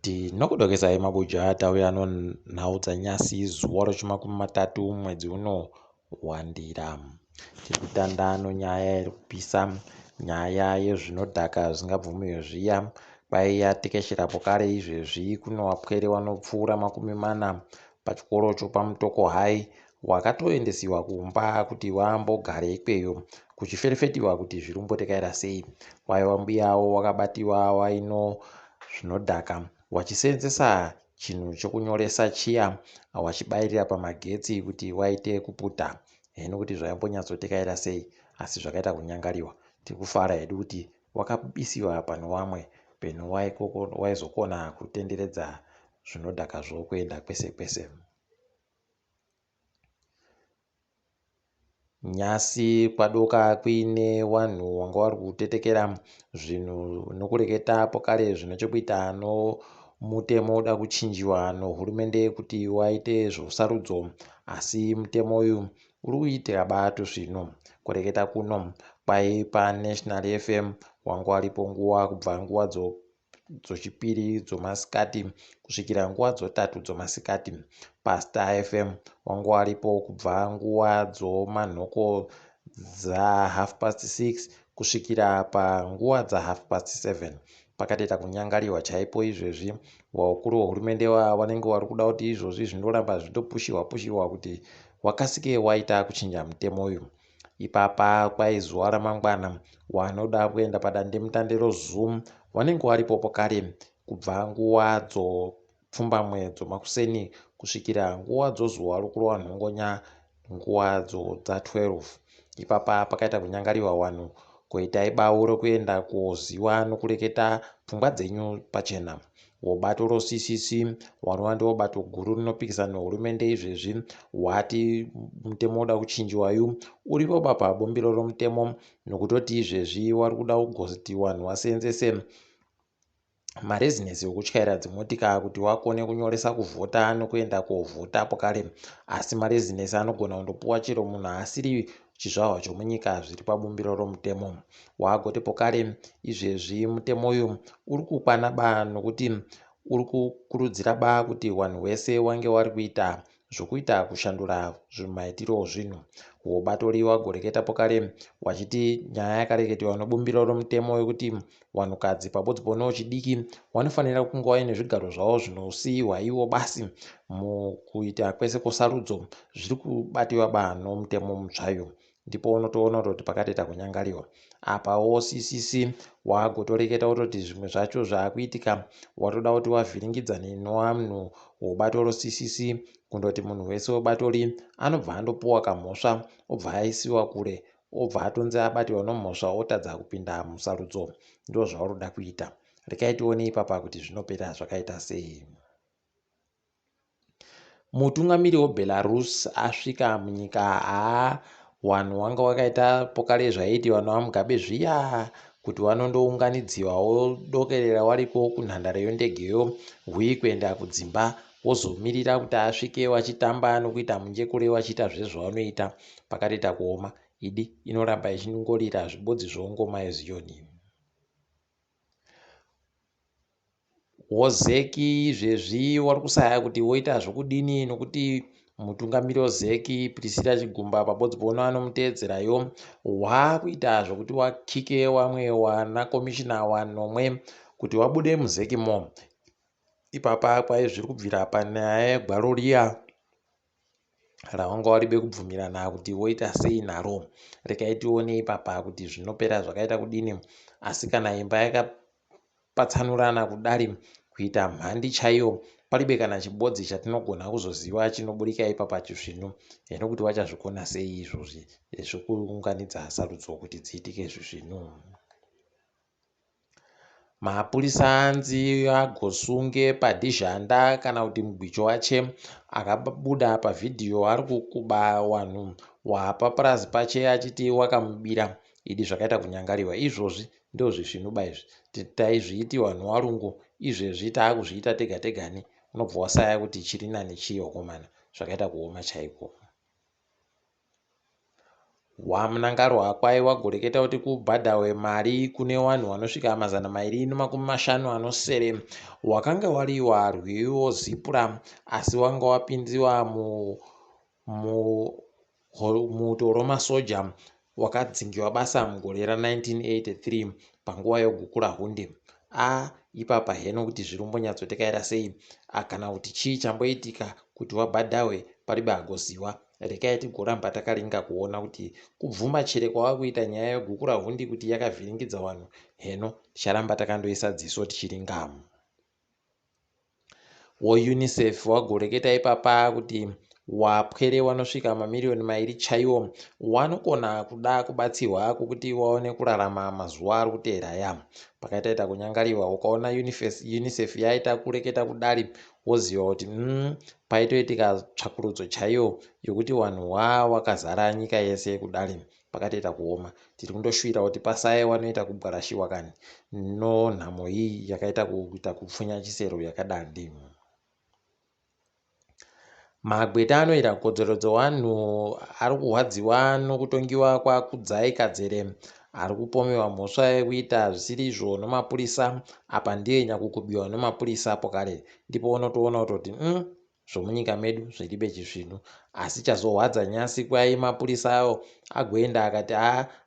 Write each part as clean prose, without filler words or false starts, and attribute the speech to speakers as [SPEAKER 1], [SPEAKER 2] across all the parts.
[SPEAKER 1] Ndinokudokesai mabuja tauya nhau dzanyasi zuva rechimakumi mwedzi uno waNdira. Tiri kutanda nyaya iri kupisa, nyaya yezvinodhaka zvisingabvumiwe zviya. Kwai yatekesherapo kare izvezvi kuno Wapwere vanopfuura 40 pachikorocho pamutoko hai wakatoendesiwa kumba kuti vambogare ikweyo kuchiferefetiwa kuti zviri kumbotekaira sei. Waiva mbuyawo wakabatiwa waino zvinodhaka wachiseenzesa chinhu chokunyoresa chiya wachibairira pamagetsi kuti waite kuputa. Hino kuti zvaimbonyatsotekaira sei, asi zvakaita kunyangariwa. Tiri kufara hedu kuti wakabisiwa pano vamwe peno waizokona kutenderedza zvinodhakazvo kuenda kwese kwese. Nyasi kwadoka kuine vanhu vanga vari kutetekera zvinhu nokureketapo kare zvinochokuita mutemo uda kuchinjiwa nehurumende kuti waite zvosarudzo, asi mutemo uyu uri kuitira bato zvino. Kureketa kuno kwai paNational FM wanga waripo nguva kubva nguva dzochipiri dzomasikati kusvikira nguva dzo3 dzomasikati. paStar FM wanga waripo kubva nguva dzomanhoko dza6:30 kusvikira panguva dza7:30. Pakatoita kunyangariwa chaipo izvezvi. Vakuru vehurumende vanenge vari kuda kuti izvozvi zvinoramba zvitopushiwa kuti wakasike waita kuchinja mutemo uyu. Ipapa kwai zuva ramangwana wanoda kuenda padandemutande reZoom vanenge varipopo kare kubva nguva dzopfumbamwe dzomakuseni kusvikira nguva dzozuva rokurova nhongonya nguva dza12. Ipapa pakaita kunyangariwa vanhu kuitai bau rokuenda koziva nokureketa pfungwa dzenyu pachena. Wobato roCCC wanova ndiwo bato guru rinopikisana nehurumende izvezvi hwati mutemo uda kuchinjiwayu uripo pabumbiro romutemo, nokutoti izvezvi vari kuda kugoti vanhu vaseenzese marezinesi okutyaira dzimotika kuti wakone kunyoresa kuvhota nokuenda kovhotapo kare. Asi marezinesi anogona kundopuwa chero munhu asiri chizvarwa chomunyika zviri pabumbiro romutemo. Waagotepo kare izvezvi mutemo uyu uri kukwana ba nokuti uri kukurudzira ba kuti vanhu vese vange vari kuita zvokuita kushandura maitiro zvinhu. Wobatori wagoreketapo kare wachiti nyaya yakareketiwa nobumbiro romutemo yokuti vanhukadzi pabvudzi nechidiki vanofanira kunge vaine zvigaro zvavo zvinosiyiwa ivo basi mukuita kwese kwosarudzo zviri kubatiwa ba nomutemo mutsvayo. Ndipo unotoona kuti pakatoita kunyangariwa. Apawo CCC waagotoreketa kutoti zvimwe zvacho zvaakuitika watoda kuti wavhiringidzane nevanhu vobato roCCC kundoti munhu wese webatori anobva andopuwa kamhosva obva aisiwa kure, obva atonzi abatiwa nomhosva otadza kupinda musarudzo. Ndo zvauri kuda kuita. Rekai tione ipapa kuti zvinopera zvakaita sei. Mutungamiri weBelarus asvika munyika. Vanhu vanga vakaita pokare zvaiti vanhu vaMugabe zviya kuti vanondounganidziwawo dokerera varipo kunhandare yondegeyo hwi kuenda kudzimba vozomirira kuti asvike vachitamba nokuita munjekure vachiita zvezvavanoita. Pakatoita kuoma idi inoramba ichingorira zvibodzi zvongoma yeZioni. Wozeki izvezvi vari kusaya kuti woita zvokudini nokuti mutungamiri wozeki Priscilla Chigumba pabodzi pono anomuteedzerayo waakuita zvokuti wakike vamwe wana komishina vanomwe kuti wabude muzekimo. Ipapa kwai zviri kubvira panyaya yegwaro riya ravanga varibe kubvumirana kuti woita sei naro. Rekai tione ipapa kuti zvinopera zvakaita kudini. Asi kana imba yakapatsanurana kudari kuita mhandi chaiyo paribe kana chibodzi chatinogona kuzoziva chinoburika ipapa chizvino. Hino kuti vachazvikona sei izvozvi zvokuunganidza sarudzo kuti dziitike zvizvino. Mapurisa anzi agosunge padhizhanda kana kuti mugwicho wache akabuda pavhidhiyo ari kukuba vanhu wapapurazi pache achiti wakamubira. Idi zvakaita kunyangariwa izvozvi ndozvo zvinoba izvi. Taizviiti vanhu varungu izvezvi taakuzviita tega tegani. Unobva wasaya kuti chiri nani chiyo komana. Zvakaita kuoma chaiko. Wamunangarwa kwaiva kureketa kuti kubhadhawe mari kune vanhu vanosvika 250 anosere wakanga wariwa rwiwo zipura asi wanga wapinziwa muto romasoja wakadzingiwa basa mugore ra1983 panguva yogukura hunde. Ipapa heno kuti zvirumbonyatsotekaira sei kana kuti chii chamboitika kuti wabhadhawe paribe agoziva. Rekai tigoramba takaringa kuona kuti kubvuma chere kwava kuita nyaya yogukura hundi kuti yakavhiringidza vanhu, heno ticharamba takandoisa dziso tichiringa. WoUnicef wagoreketa ipapa kuti Wapwere vanosvika mamiliyoni 2 chaiwo vanogona kuda kubatsirwa kuti vaone kurarama mazuva ari kuteera aya. Pakaita kunyangariwa ukaona UNICEF yaita kureketa kudari woziva kuti paitoitika tsvakurudzo chaiyo yokuti vanhu vakazara nyika yese kudari. Pakatoita kuoma. Tiri kundoshuvira kuti pasai vanoita kugwarashiwa kani nhamo iyi yakaita kuita kupfunya chisero yakadai ndimo. Magweta anoita kodzero dzevanhu ari kurwadziwa nokutongiwa kwakudzai kadzere ari kupomewa mhosva yekuita zvisirizvo nomapurisa. Apa ndiye nyakukubiwa nomapurisa pokare ndipo unotoona kuti zvomunyika medu zviribe chizvino. Asi chazohwadza nyasi kwai mapurisa ayo agoenda akati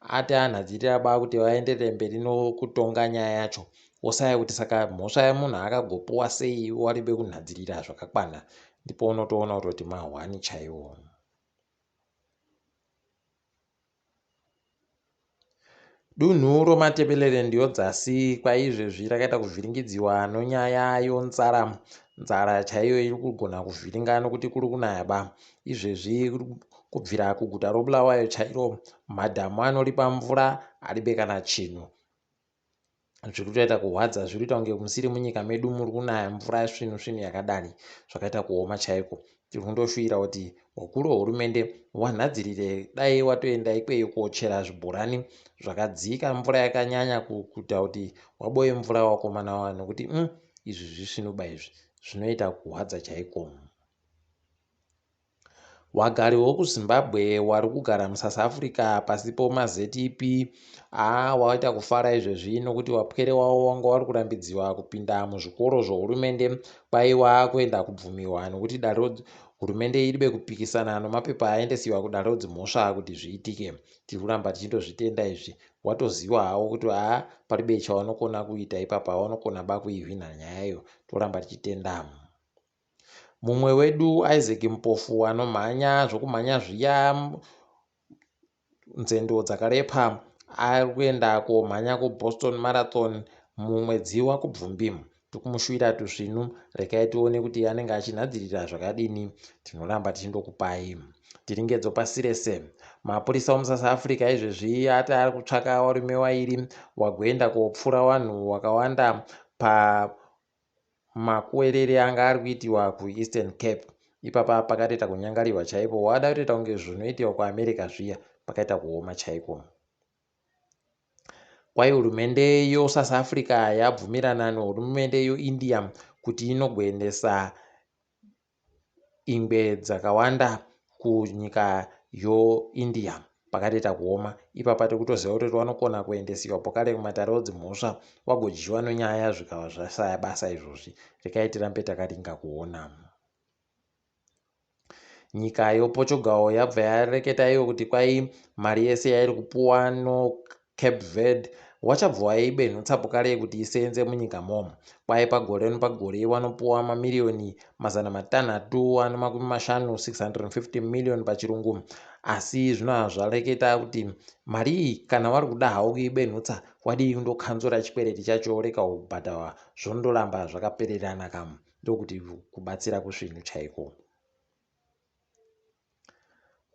[SPEAKER 1] ati anhadzirira ba kuti vaenderere mberi nokutonga nyaya yacho. Osaya kuti saka mhosva yemunhu akagopuwa sei waribe kunhadzirira zvakakwana. Ndipo unotoona kuti mahwani chaiwo. Dunhu romatebelere ndiyo dzasi kwaizvezvi rakaita kuvhiringidziwa nonyaya yonzara. Nzara chaiyo iri kugona kuvhiringa nokuti kuri kunaya ba. Izvezvi kubvira kuguta roBulawayo chairo madhamu anoripa mvura aribe kana chinhu. Zviri kutoita kuhwadza, zviri kuita kunge musiri munyika medu muri kunaya mvura svinhu yakadani, zvakaita kuoma chaiko. Tiri kundoshuvira kuti wakuru wehurumende wanhadzirire dai watoenda ikweyo kochera zvibhorani zvakadzika mvura yakanyanya kuita kuti waboye mvura wakomana wavo nokuti izvi zvisvinuba izvi zvinoita kuhwadza chaiko. Wagari wokuZimbabwe wari kugara muSouth Africa pasi pomaZEP waita kufara izvezvi nokuti Wapwere wavo wanga wari kurambidziwa kupinda muzvikoro zvohurumende kwaiva kuenda kubvumiwa nokuti hurumende iribe kupikisana nomapepa aendesiwa kudare rodzimhosva kuti zviitike. Tiri kuramba tichindozvitenda izvi. Watoziva hawo kuti paribe chavanokona kuita ipapa vanokona ba kuivhina nyayayo. Toramba tichitenda. Mumwe wedu Isaac Mpofu anomhanya zvokumhanya zviya nzendo dzakarepa ari kuenda komhanya kuBoston Marathon mumwedzi waKubvumbi. Tikumushuvira tuzvinu. Rekai tione kuti anenge achinhadzirira zvakadini. Tinoramba tichindokupai tiringedzo pasi rese. Mapurisa muSouth Africa izvezvi ati ari kutsvaka varume vairi wagoenda kopfura vanhu wakawanda makuwerere anga ari kuitiwa kuEastern Cape. Ipapa pakatoita kunyangariwa chaipo. Wada kutoita kunge zvinoitirwa kuAmerica zviya, pakaita kuoma chaiko. Kwai hurumende yoSouth Africa yabvumirana nehurumende yoIndia kuti inogoendesa ingwe dzakawanda kunyika yoIndia. Pakatoita kuoma. Ipapa tikutoziva kuti vanokona kuendesiwa pokare kumatare odzimhosva wagodyiwa nonyaya zvikava zvasaya basa izvozvi. Rekai tirambe takaringa kuona. Nyika yoPortugal yabva yareketa iyo kuti kwai mari yese yairi kupuwa noCape Verde wachabva waibenhutsa pokare kuti isenze munyika momo. Kwai pagore nopagore vanopuwa mamiliyoni 650 650 million pachirungu. Asi zvino zvareketa kuti mari iyi kana vari kuda hawo kuibenhutsa wadii kundokanzura chikwereti chacho reka kubhadhawa zvondoramba zvakapererana kam. Ndokuti kubatsira kusvinhu chaiko.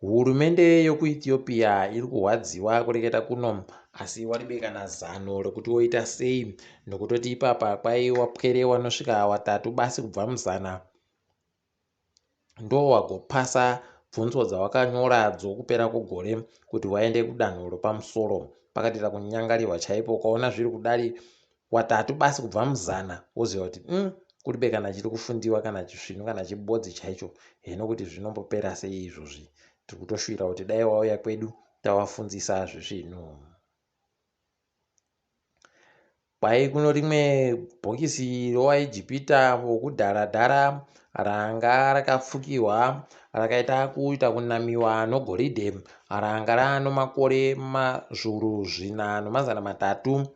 [SPEAKER 1] Hurumende yokuEthiopia iri kurwadziwa kureketa kuno asi waribe kana zano rekuti woita sei nokutoti ipapa kwai Wapwere vanosvika 3 basi kubva muzana ndo wagopasa bvunzo dzawakanyora dzokupera kwegore kuti waende kudanho ropamusoro. Pakatoita kunyangariwa chaipo. Ukaona zviri kudari 3 basi kubva muzana woziva kuti kuribe kana chiri kufundiwa kana chisvinu kana chibodzi chaicho. Heno kuti zvinombopera sei izvozvi. Tiri kutoshuvira kuti dai wauya kwedu tawafundzisa zvezvino. Kwai kuno rimwe bhokisi rowaIjipita wokudhara-dhara ranga rakapfukirwa rakaita kuita kunamiwa nogoridhe ranga rano makore mazviuru 4,300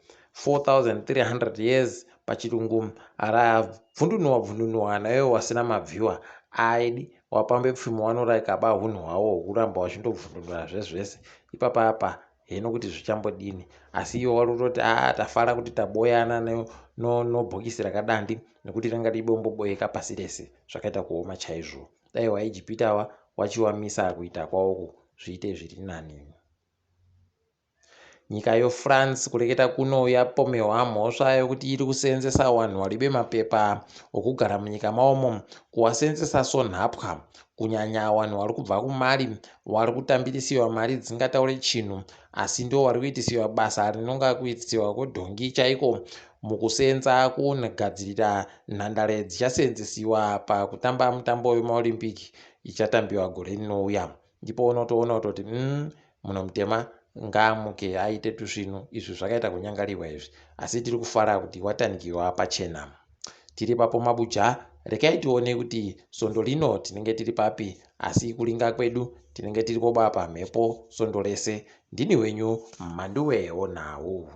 [SPEAKER 1] 4,300 years pachirungu rabvundunuwa nayo wasina mabviwa aidi wapambe pfumi wanorayika bahunhu hwawo hwokuramba wachindobvundunura zvezvese ipapapa heno kuti zvichambodini. Asi iwo warutoti tafara kuti taboyana nobhokisi rakadandi nekuti ranga ribomboboyeka pasi rese zvakaita kuoma chaizvo. Dai waIjipita wachiwamisa kuita kwawo zviite zviri nani. Nyika yoFrance kureketa kuno yapomerwa mhosva yokuti iri kuseenzesa vanhu varibe mapepa okugara munyika mavomo kuvaseenzesa sonhapwa, kunyanya vanhu vari kubva kuMali vari kutambirisiwa mari dzisingataure chinhu asi ndo vari kuitisiwa basa rinonga kuitisiwa kudhongi chaiko mukuseenza kugadzirira nhandare dzichaseenzesiwa pakutamba mutambo wemaolimpiki ichatambiwa gore rinouya. Ndipo unotoona kutoti muno mutema ngaamuke aite tuzvinhu izvi zvakaita kunyangariwa izvi, asi tiri kufara kuti watanikiwa pachena. Tiri papo mabuja, rekai tione kuti sondo rino tinenge tiri papi, asi kulinga kwedu tinenge tiri koba pamhepo sondo rese. Ndini wenyu mhanduwe WeNhau.